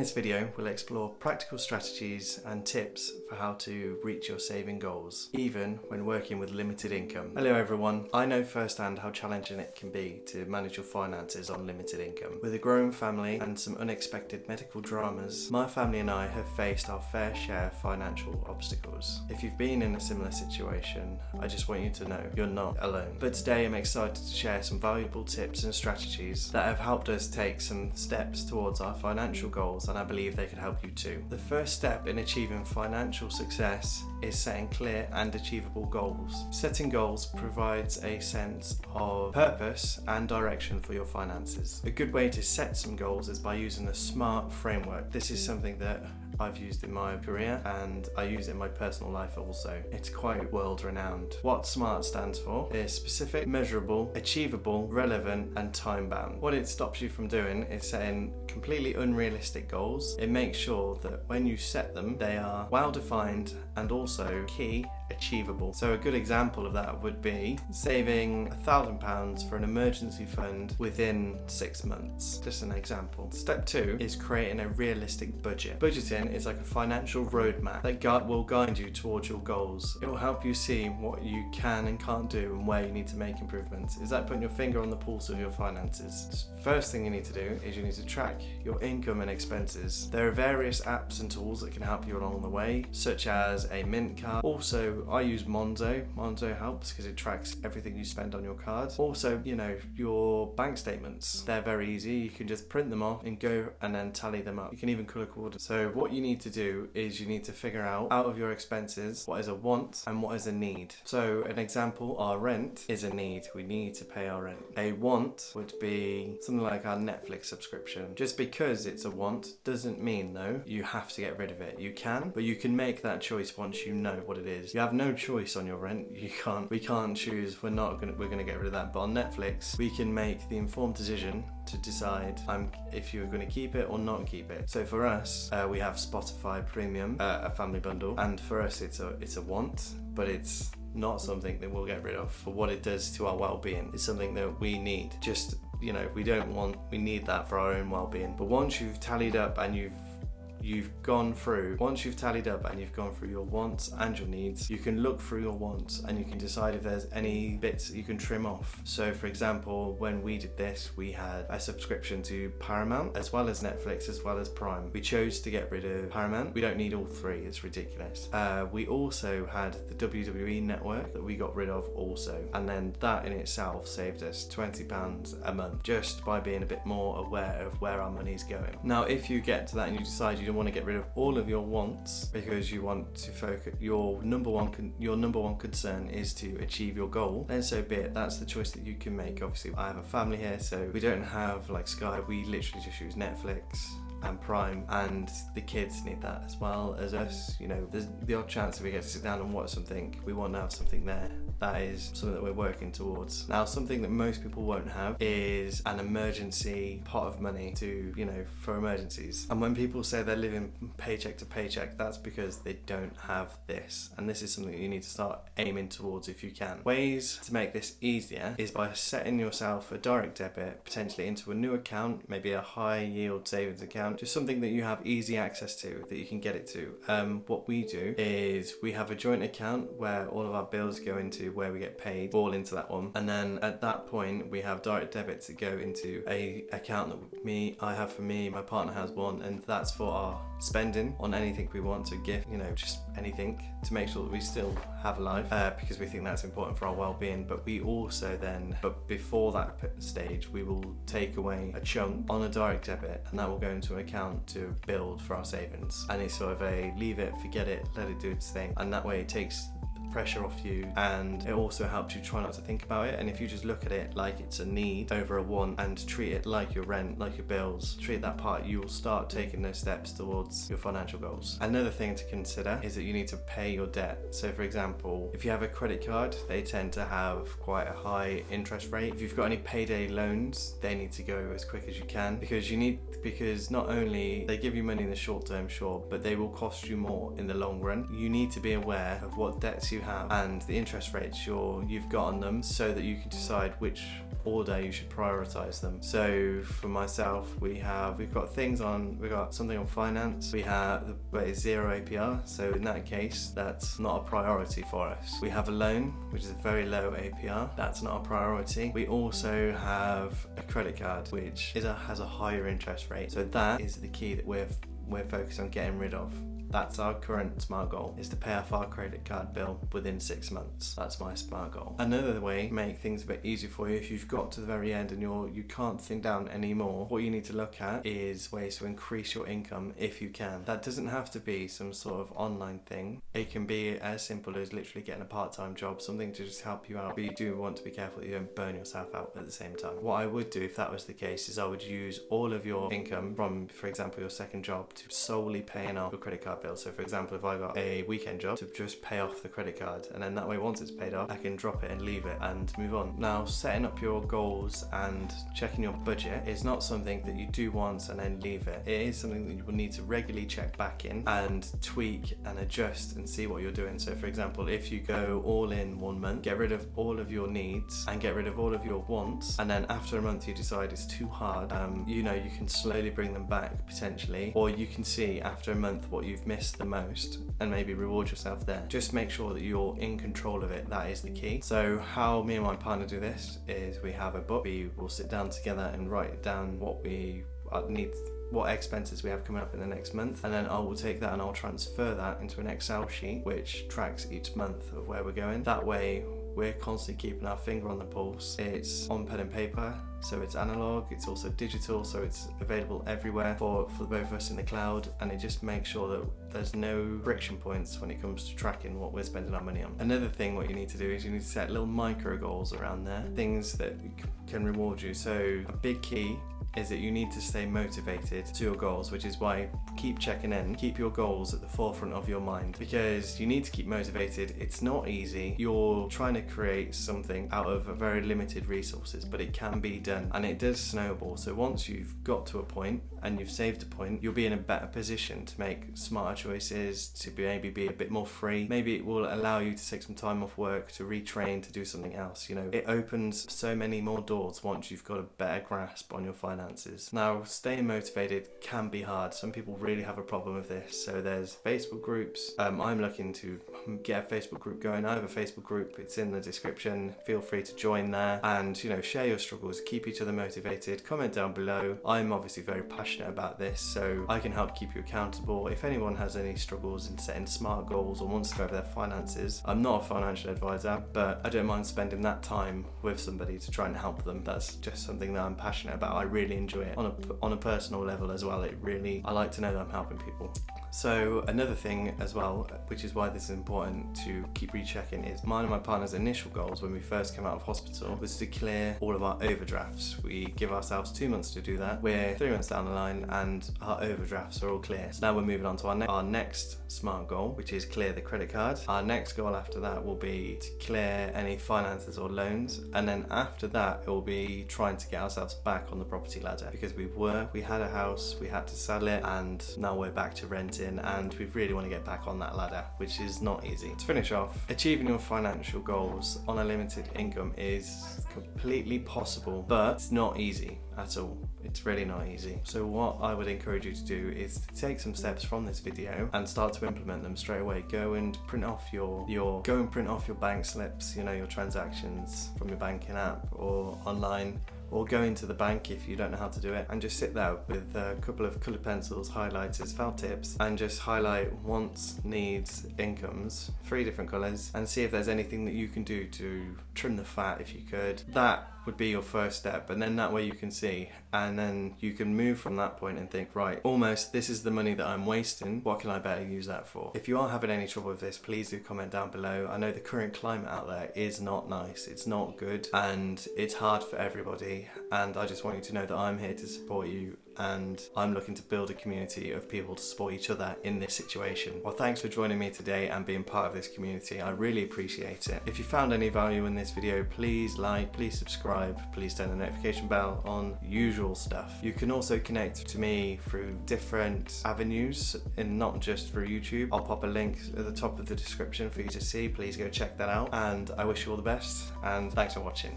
this video, we'll explore practical strategies and tips for how to reach your saving goals, even when working with limited income. Hello everyone. I know firsthand how challenging it can be to manage your finances on limited income. With a growing family and some unexpected medical dramas, my family and I have faced our fair share of financial obstacles. If you've been in a similar situation, I just want you to know you're not alone. But today I'm excited to share some valuable tips and strategies that have helped us take some steps towards our financial goals, and I believe they could help you too. The first step in achieving financial success is setting clear and achievable goals. Setting goals provides a sense of purpose and direction for your finances. A good way to set some goals is by using a SMART framework. This is something that I've used in my career and I use it in my personal life also. It's quite world renowned. What SMART stands for is specific, measurable, achievable, relevant and time bound. What it stops you from doing is setting completely unrealistic goals. It makes sure that when you set them, they are well defined and also key achievable. So a good example of that would be saving £1,000 for an emergency fund within 6 months. Just an example. Step 2 is creating a realistic budget. Budgeting is like a financial roadmap that will guide you towards your goals. It will help you see what you can and can't do and where you need to make improvements. Is that putting your finger on the pulse of your finances? First thing you need to do is you need to track your income and expenses. There are various apps and tools that can help you along the way, such as a mint card. Also, I use Monzo. Monzo helps because it tracks everything you spend on your card. Also, your bank statements. They're very easy. You can just print them off and go and then tally them up. You can even color coordinate. So what you need to do is you need to figure out of your expenses what is a want and what is a need. So an example, our rent is a need. We need to pay our rent. A want would be something like our Netflix subscription. Just because it's a want doesn't mean though you have to get rid of it. You can, but you can make that choice once you know what it is. You have no choice on your rent. We can't choose. We're gonna get rid of that. But on Netflix, we can make the informed decision to decide if you're going to keep it or not keep it. So for us, we have Spotify Premium, a family bundle, and for us it's a want, but it's not something that we'll get rid of for what it does to our well-being. It's something that we need. Just we need that for our own well-being. But once you've tallied up and you've gone through your wants and your needs, you can look through your wants and you can decide if there's any bits that you can trim off. So for example, when we did this, we had a subscription to Paramount as well as Netflix as well as Prime. We chose to get rid of Paramount. We don't need all three, it's ridiculous. We also had the WWE network that we got rid of also, and then that in itself saved us £20 a month just by being a bit more aware of where our money's going. Now if you get to that and you decide you don't want to get rid of all of your wants because you want to focus, your number one concern is to achieve your goal, then so be it. That's the choice that you can make. Obviously I have a family here, so we don't have like Sky. We literally just use Netflix and Prime, and the kids need that as well as us. There's the odd chance that we get to sit down and watch something. We want to have something there. That is something that we're working towards. Now, something that most people won't have is an emergency pot of money for emergencies. And when people say they're living paycheck to paycheck, that's because they don't have this. And this is something that you need to start aiming towards if you can. Ways to make this easier is by setting yourself a direct debit, potentially into a new account, maybe a high yield savings account, just something that you have easy access to, that you can get it to. What we do is we have a joint account where all of our bills go into, where we get paid, all into that one, and then at that point we have direct debits that go into a account that I have for me, my partner has one, and that's for our spending on anything we want to gift, just anything to make sure that we still have a life, because we think that's important for our well-being. But we also but before that stage, we will take away a chunk on a direct debit, and that will go into an account to build for our savings. And it's sort of a leave it, forget it, let it do its thing, and that way it takes pressure off you, and it also helps you try not to think about it. And if you just look at it like it's a need over a want and treat it like your rent, like your bills, treat that part, you will start taking those steps towards your financial goals. Another thing to consider is that you need to pay your debt. So for example, if you have a credit card, they tend to have quite a high interest rate. If you've got any Payday loans, they need to go as quick as you can, because not only they give you money in the short term, sure, but they will cost you more in the long run. You need to be aware of what debts you have and the interest rates you've got on them, so that you can decide which order you should prioritize them. So for myself, we've got something on finance. We have zero APR, so in that case that's not a priority for us. We have a loan which is a very low APR, that's not a priority. We also have a credit card which has a higher interest rate, so that is the key that we're focused on getting rid of. That's our current SMART goal, is to pay off our credit card bill within 6 months. That's my SMART goal. Another way to make things a bit easier for you, if you've got to the very end and you can't think down anymore, what you need to look at is ways to increase your income if you can. That doesn't have to be some sort of online thing. It can be as simple as literally getting a part-time job, something to just help you out, but you do want to be careful that you don't burn yourself out at the same time. What I would do if that was the case is I would use all of your income from, for example, your second job to solely paying off your credit card bill. So for example, if I got a weekend job, to just pay off the credit card, and then that way once it's paid off I can drop it and leave it and move on. Now, setting up your goals and checking your budget is not something that you do once and then leave it. It is something that you will need to regularly check back in and tweak and adjust and see what you're doing. So for example, if you go all in 1 month, get rid of all of your needs and get rid of all of your wants, and then after a month you decide it's too hard, you can slowly bring them back potentially, or you can see after a month what you've missed the most and maybe reward yourself there. Just make sure that you're in control of it. That is the key. So how me and my partner do this is we have a book. We will sit down together and write down what we need, what expenses we have coming up in the next month, and then I will take that and I'll transfer that into an Excel sheet which tracks each month of where we're going. That way we're constantly keeping our finger on the pulse. It's on pen and paper, so it's analog, it's also digital, so it's available everywhere for both of us in the cloud, and it just makes sure that there's no friction points when it comes to tracking what we're spending our money on. Another thing what you need to do is you need to set little micro goals around there, things that can reward you. So a big key is that you need to stay motivated to your goals, which is why keep checking in, keep your goals at the forefront of your mind, because you need to keep motivated. It's not easy. You're trying to create something out of a very limited resources, but it can be done and it does snowball. So once you've got to a point and you've saved a point, you'll be in a better position to make smarter choices, to maybe be a bit more free. Maybe it will allow you to take some time off work, to retrain, to do something else. It opens so many more doors once you've got a better grasp on your finances. Now, staying motivated can be hard. Some people really have a problem with this. So there's Facebook groups. I'm looking to get a Facebook group going. I have a Facebook group. It's in the description. Feel free to join there and, share your struggles, keep each other motivated, comment down below. I'm obviously very passionate about this, so I can help keep you accountable. If anyone has any struggles in setting SMART goals or wants to go over their finances, I'm not a financial advisor, but I don't mind spending that time with somebody to try and help them. That's just something that I'm passionate about. I really enjoy it on a personal level as well. I like to know that I'm helping people. So another thing as well, which is why this is important to keep rechecking, is mine and my partner's initial goals when we first came out of hospital was to clear all of our overdrafts. We give ourselves 2 months to do that. We're 3 months down the line and our overdrafts are all clear. So now we're moving on to our next SMART goal, which is clear the credit card. Our next goal after that will be to clear any finances or loans, and then after that it will be trying to get ourselves back on the property ladder, because we had a house, we had to sell it, and now we're back to renting, and we really want to get back on that ladder, which is not easy. To finish off, achieving your financial goals on a limited income is completely possible, but it's not easy at all. It's really not easy. So what I would encourage you to do is to take some steps from this video and start to implement them straight away. Go and print off your bank slips, your transactions from your banking app or online, or go into the bank if you don't know how to do it, and just sit there with a couple of coloured pencils, highlighters, felt tips, and just highlight wants, needs, incomes, 3 different colours, and see if there's anything that you can do to trim the fat if you could. That would be your first step, and then that way you can see, and then you can move from that point and think, right, almost this is the money that I'm wasting, what can I better use that for? If you are having any trouble with this, please do comment down below. I know the current climate out there is not nice, it's not good, and it's hard for everybody, and I just want you to know that I'm here to support you and I'm looking to build a community of people to support each other in this situation. Well, thanks for joining me today and being part of this community. I really appreciate it. If you found any value in this video, please like, please subscribe, please turn the notification bell on, usual stuff. You can also connect to me through different avenues and not just through YouTube. I'll pop a link at the top of the description for you to see. Please go check that out, and I wish you all the best, and thanks for watching.